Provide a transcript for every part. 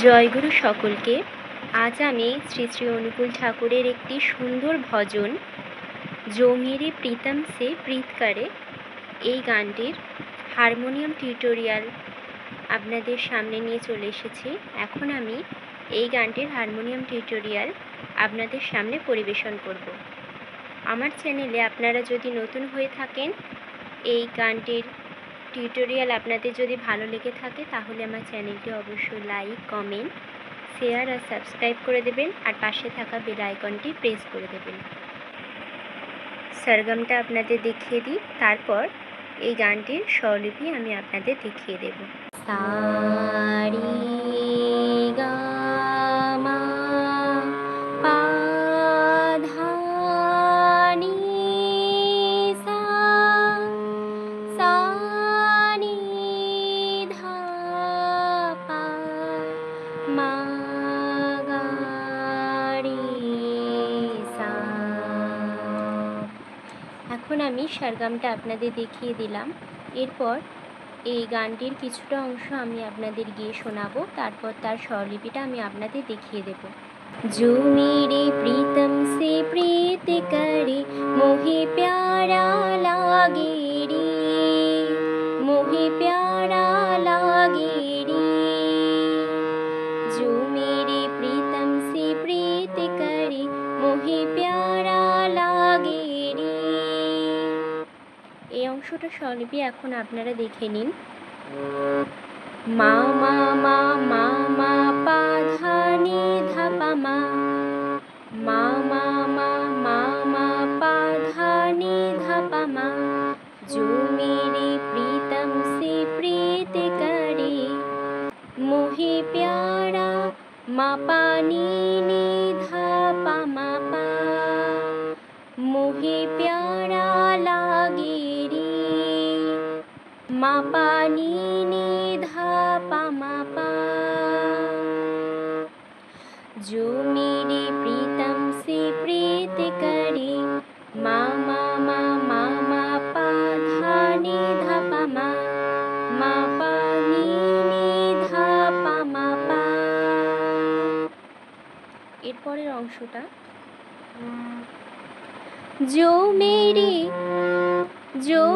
জয়গুরু সকলকে। আজ আমি শ্রী শ্রী অনুকূল ঠাকুরের একটি সুন্দর ভজন जो मेरे प्रीतम से प्रीत करे এই গানটির হারমোনিয়াম টিউটোরিয়াল আপনাদের সামনে নিয়ে চলে এসেছি। এখন আমি এই গানটির হারমোনিয়াম টিউটোরিয়াল আপনাদের সামনে পরিবেশন করব। আমার চ্যানেলে আপনারা যদি নতুন হয়ে থাকেন, এই গানটির টিউটোরিয়াল আপনাদের যদি ভালো লেগে থাকে তাহলে আমার চ্যানেলটি অবশ্যই লাইক, কমেন্ট, শেয়ার আর সাবস্ক্রাইব করে দেবেন আর পাশে থাকা বেল আইকনটি প্রেস করে দেবেন। सरगमটা আপনাদের দেখিয়ে দিই, তারপর এই গানটির স্বরলিপি আমি আপনাদের দেখিয়ে দেব। সা রে গা মা পা ধা নি সা, সা নি ধা পা মা গা রে সা। এখন আমি সারগামটা আপনাদের দেখিয়ে দিলাম। এরপর এই গানটির কিছুটা অংশ আমি আপনাদের গিয়ে শোনাবো, তারপর তার স্বরলিপিটা আমি আপনাদের দেখিয়ে দেব। जो मेरे प्रीतम से प्रीत करे मोहे प्यारा लागे रे, मोहे प्यारा लागे रे। जो मेरे प्रीतम से प्रीत करे मोहे प्यारा लागे रे। এই অংশটা স্বরলিপি এখন আপনারা দেখে নিন। মা মা মা মা মা পা ধা নি ধা পা মা, মা মা মা মা মা পা ধা নি ধা পা মা। जो मेरे प्रीतम से प्रीत करे मोहे प्यारा मा पा नी नी धा पा मा पा, मोहे प्यारा लागे रे। मा पा नी नी धा पा मा पा। जो मेरे प्रीतम से प्रीत करे मा मा मा मा मा पा धा नी धा पा मा, मा पा नी नी धा পা মা পা। এরপরের অংশটা जो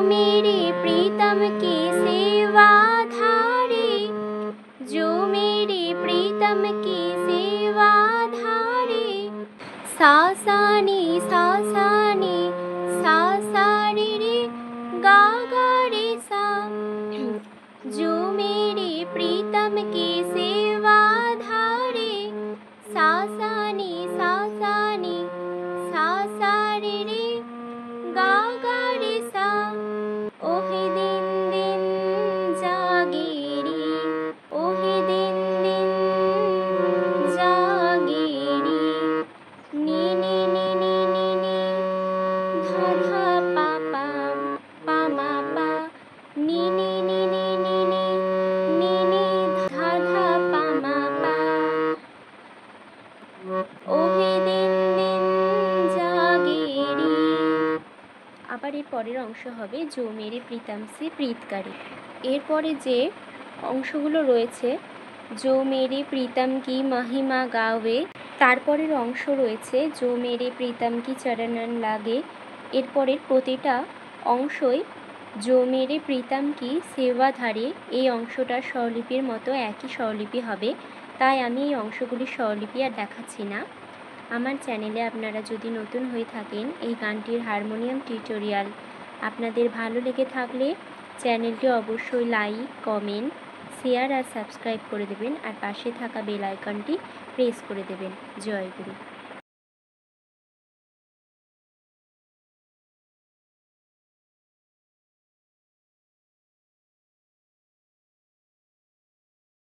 मेरे प्रीतम की सेवा धारे, जो मेरे प्रीतम की सेवा धारे। सा सा नी सा सा नी सा सा रे रे गा गा रे सा। जो मेरे प्रीतम की सेवा धारे सा सा नी सा सा नी सा सा रे रे गा गा रे सा। ओहे दिन दिन जागे रे, ओहे दिन दिन जागे रे। नी नी नी नी नी नी धा धा पा पा पा मा पा, नी नी नी नी नी नी नी नी धा धा पा मा पा। ओहे दिन दिन जागे रे। আবার এর পরের অংশ হবে जो मेरे प्रीतम से प्रीत करे। এরপরে যে অংশগুলো রয়েছে जो मेरे प्रीतम की महिमा गावे, তারপরের অংশ রয়েছে जो मेरे प्रीतम की चरणन लागे। এরপরের প্রতিটা অংশই जो मेरे प्रीतम की सेवा धारे এই অংশটার স্বরলিপির মতো একই স্বরলিপি হবে, তাই আমি এই অংশগুলির স্বরলিপি আর দেখাচ্ছি না। আমার চ্যানেলে আপনারা যদি নতুন হয়ে থাকেন, এই গানটির হারমোনিয়াম টিউটোরিয়াল আপনাদের ভালো লেগে থাকলে চ্যানেলটি অবশ্যই লাইক, কমেন্ট, শেয়ার আর সাবস্ক্রাইব করে দেবেন আর পাশে থাকা বেল আইকনটি প্রেস করে দেবেন। জয় গুরু।